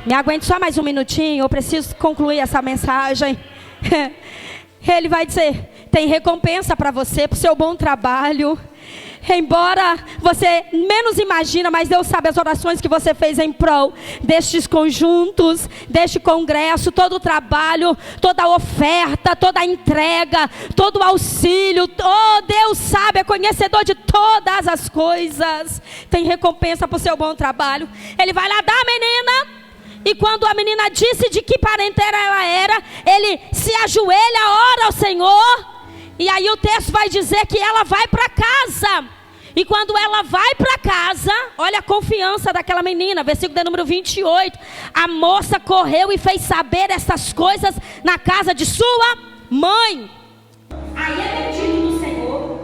Me aguente só mais um minutinho, eu preciso concluir essa mensagem. Ele vai dizer, tem recompensa para você, para o seu bom trabalho. Embora você menos imagina, mas Deus sabe as orações que você fez em prol destes conjuntos, deste congresso, todo o trabalho, toda a oferta, toda a entrega, todo o auxílio. Oh, Deus sabe, é conhecedor de todas as coisas. Tem recompensa para o seu bom trabalho. Ele vai lá dar a menina. E quando a menina disse de que parentela ela era, ele se ajoelha, ora ao Senhor. E aí o texto vai dizer que ela vai para casa. E quando ela vai para casa, olha a confiança daquela menina. Versículo de número 28. A moça correu e fez saber essas coisas na casa de sua mãe. Aí é bendito do Senhor.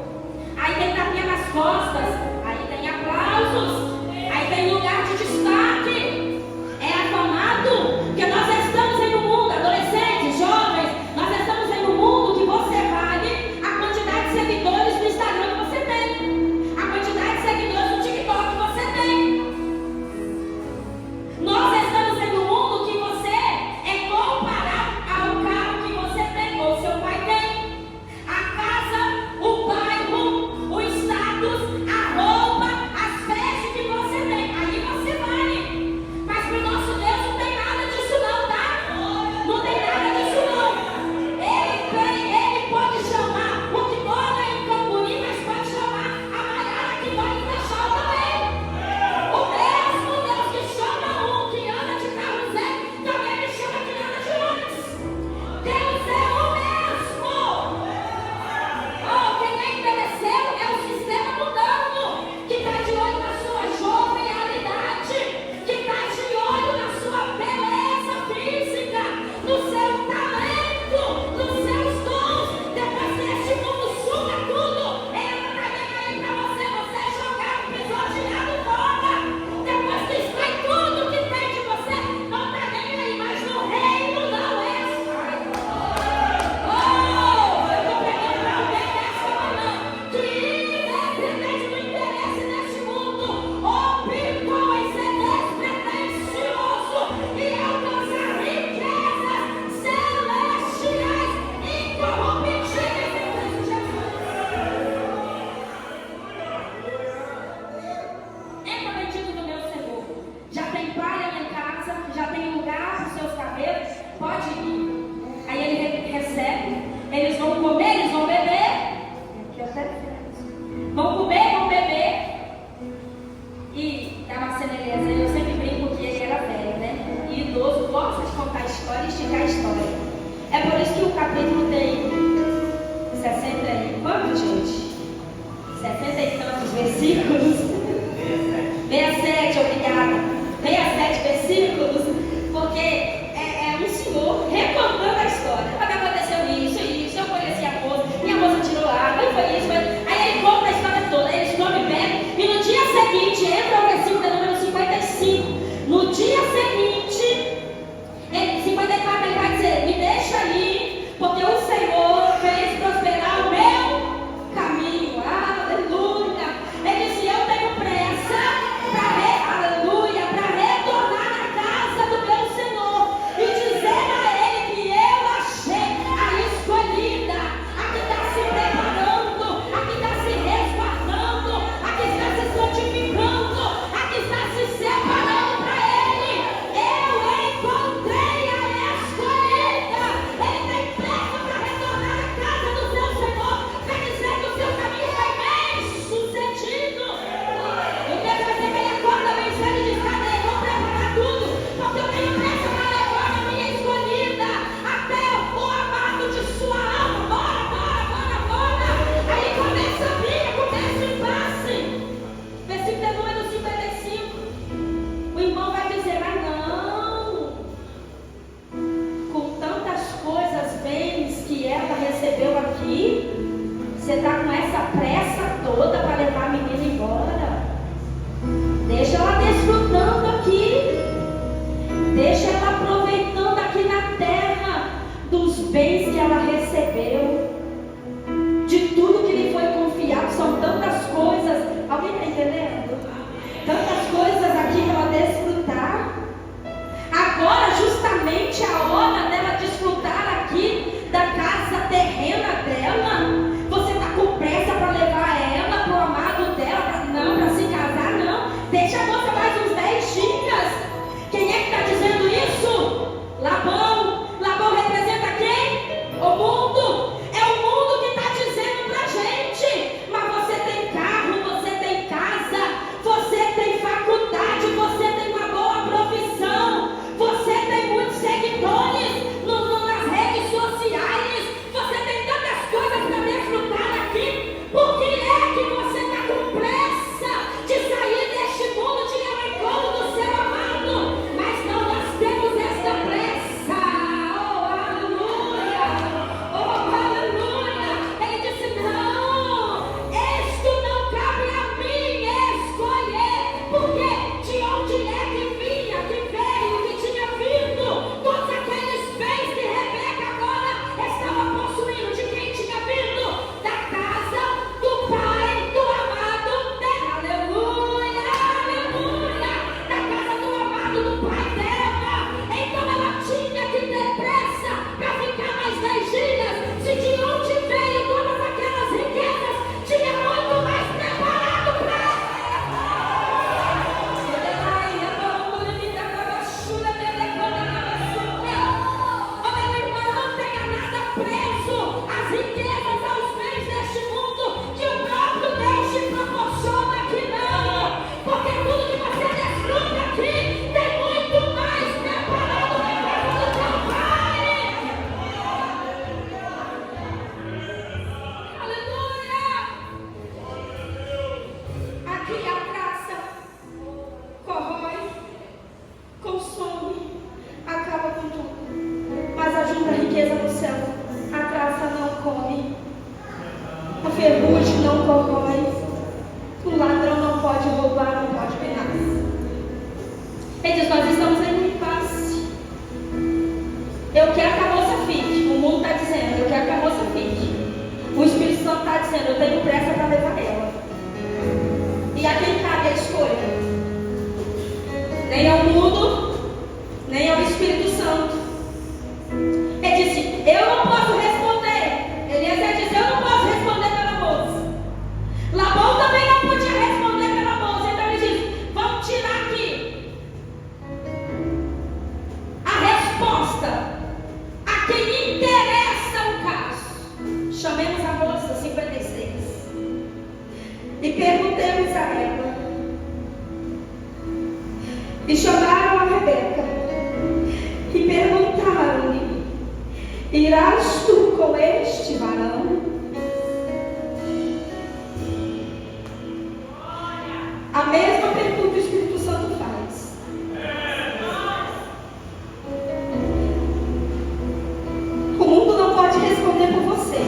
Aí tem tapinha nas costas. Aí tem aplausos. Aí tem lugar de destaque. É aclamado. Porque nós estamos em um mundo, adolescentes, jovens, nós estamos em um mundo que você vale a quantidade de seguidores no Instagram que você tem, a quantidade de seguidores no TikTok que você tem. Nós estamos em um mundo que você é comparado ao carro que você tem ou seu pai tem, a casa, o bairro, o status, a roupa, as vestes que você tem. Aí você vale. Mas para o nosso Deus não tem nada disso não, tá? Não tem nada disso não. Ele pode chamar o que mora em Camburi, mas pode chamar a Maiara que mora em Flechal também. O mesmo Deus que chama um que anda de carro zero, também me chama que anda de ônibus. Deus é o mesmo. Oh, quem é envelheceu é o sistema mudando, que está de olho na sua jovialidade, que está de olho na sua beleza física, no seu talento, nos seus dons. Depois que este mundo suga tudo, ele não está nem aí para você, você é jogado, pisoteado fora. Depois que sai tudo que tem de você, não está nem aí, mas no reino não é assim. Oh, eu estou pegando para alguém nessa manhã, que independente do interesse deste mundo, optou em ser despretensioso e alcançar riquezas celestiais incorruptíveis em Cristo Jesus. Entra bendito do meu Senhor. Já tem praia lá em casa, já tem lugar para os seus cabelos, pode ir. Aí ele recebe, eles vão comer, eles vão beber. Vão comer, vão beber. E Damasceno Eliezer, eu sempre brinco que ele era velho, né? E idoso gosta de contar história e esticar a história. É por isso que o capítulo tem 60 e quantos, gente? 60 e tantos versículos. 67, obrigada. 67 versículos. Porque é um senhor recontando a história. Mas aconteceu isso, eu conheci a moça, e a moça tirou água, e foi isso, aí ele conta a história toda, eles comem e bebem, e no dia seguinte, entra o versículo de número 55, no dia seguinte, 54 ele vai dizer, me deixa aí, porque o Senhor fez prosperar o meu caminho, aleluia. Ele disse, eu tenho pressa para retornar na casa do meu Senhor, e dizer a ele que eu achei a escolhida, a que está se preparando, a que está se resguardando, a que está se santificando, a que está se separando para ele. Eu encontrei a escolhida. Ele tem pressa para retornar à casa do seu Senhor, para dizer que o seu caminho vai bem sucedido. O Deus vai ser que ele acorda bem cedo e diz, cadê? Eu vou preparar tudo, porque eu tenho pressa para levar a minha escolhida até o amado de sua alma. Bora. Aí começa a briga, começa o impasse. Versículo de número 55. O irmão vai dizer, mas não, com tantas coisas, bens que ela recebeu aqui, você está com essa pressa toda para levar a menina embora? Deixa ela desfrutando aqui, deixa ela aproveitando aqui na terra dos bens que ela recebeu. a ferrugem não corrói, o ladrão não pode roubar, não pode pegar. Ele diz: nós estamos em impasse. Eu quero que a moça fique. O mundo está dizendo: eu quero que a moça fique. O Espírito Santo está dizendo: eu tenho pressa para levar ela. E a quem cabe a escolha? Nem ao mundo, nem ao Espírito Santo. Ele disse: eu não posso responder. Eliezer disse: eu não posso responder pela moça. Labão também não podia responder pela moça. Então ele disse: vamos tirar aqui a resposta a quem interessa o caso. Chamemos a moça 56 e perguntemos a ela. E chamaram a Rebeca e perguntaram-lhe: irás tu com este varão? A mesma pergunta o Espírito Santo faz. O mundo não pode responder por você.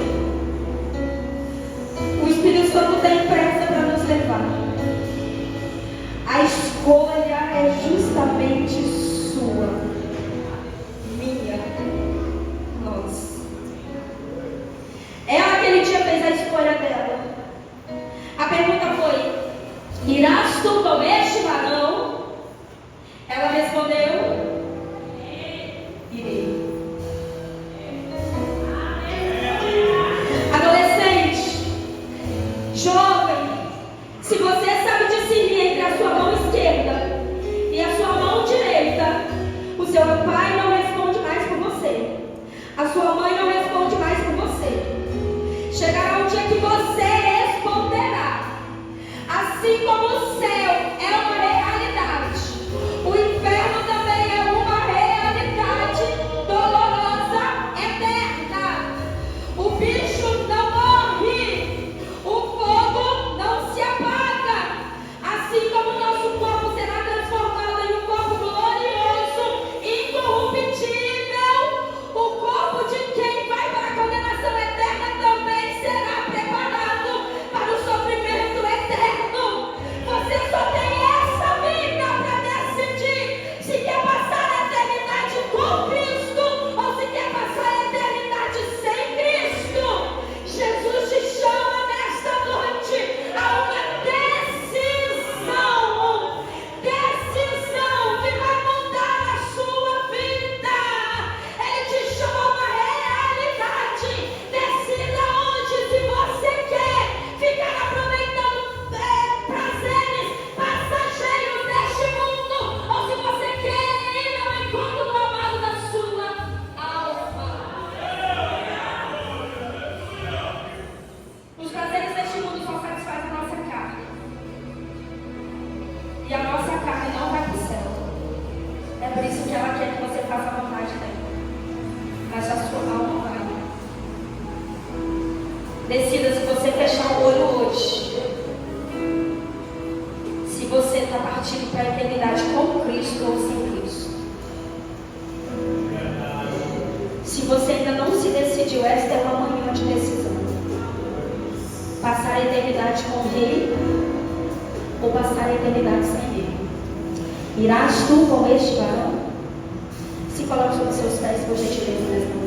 O Espírito Santo tem pressa para nos levar. A escolha é justamente sua, minha, nossa. Ela aquele dia fez a escolha dela. A pergunta foi: irás tu com este varão? Ela respondeu: irei. Adolescente, jovem, se você sabe discernir entre a sua mão esquerda e a sua mão direita, o seu pai não responde mais por você, a sua mãe não responde mais por você. Chegará um dia que você responderá. Assim como o céu é uma realidade, o inferno também é uma realidade dolorosa, eterna. O bicho não morre, o fogo não se apaga. Assim como o nosso corpo será transformado em um corpo glorioso, incorruptível, o corpo de quem vai para a condenação eterna também será preparado para o sofrimento eterno. Você só tem essa vida para decidir se quer passar a eternidade com Cristo ou se quer passar a eternidade sem Cristo. Jesus te chama nesta noite a uma decisão que vai mudar a sua vida. Ele te chama a uma realidade. Decida hoje se você quer ficar aproveitando prazeres passageiros deste mundo ou se você quer ir ao encontro do amado da sua alma. Os prazeres deste mundo só satisfazem a nossa carne. E a nossa carne não vai para o céu. É por isso que ela quer que você faça a vontade dela. Mas a sua alma vai. Decida se você fechar o olho hoje. Se você está partindo para a eternidade com Cristo ou sem Cristo. Se você ainda não se decidiu, esta é uma manhã de decisão. Passar a eternidade com o Rei ou passar a eternidade sem Ele. Irás tu com este varão? Se coloque sobre seus pés, por gentileza, nessa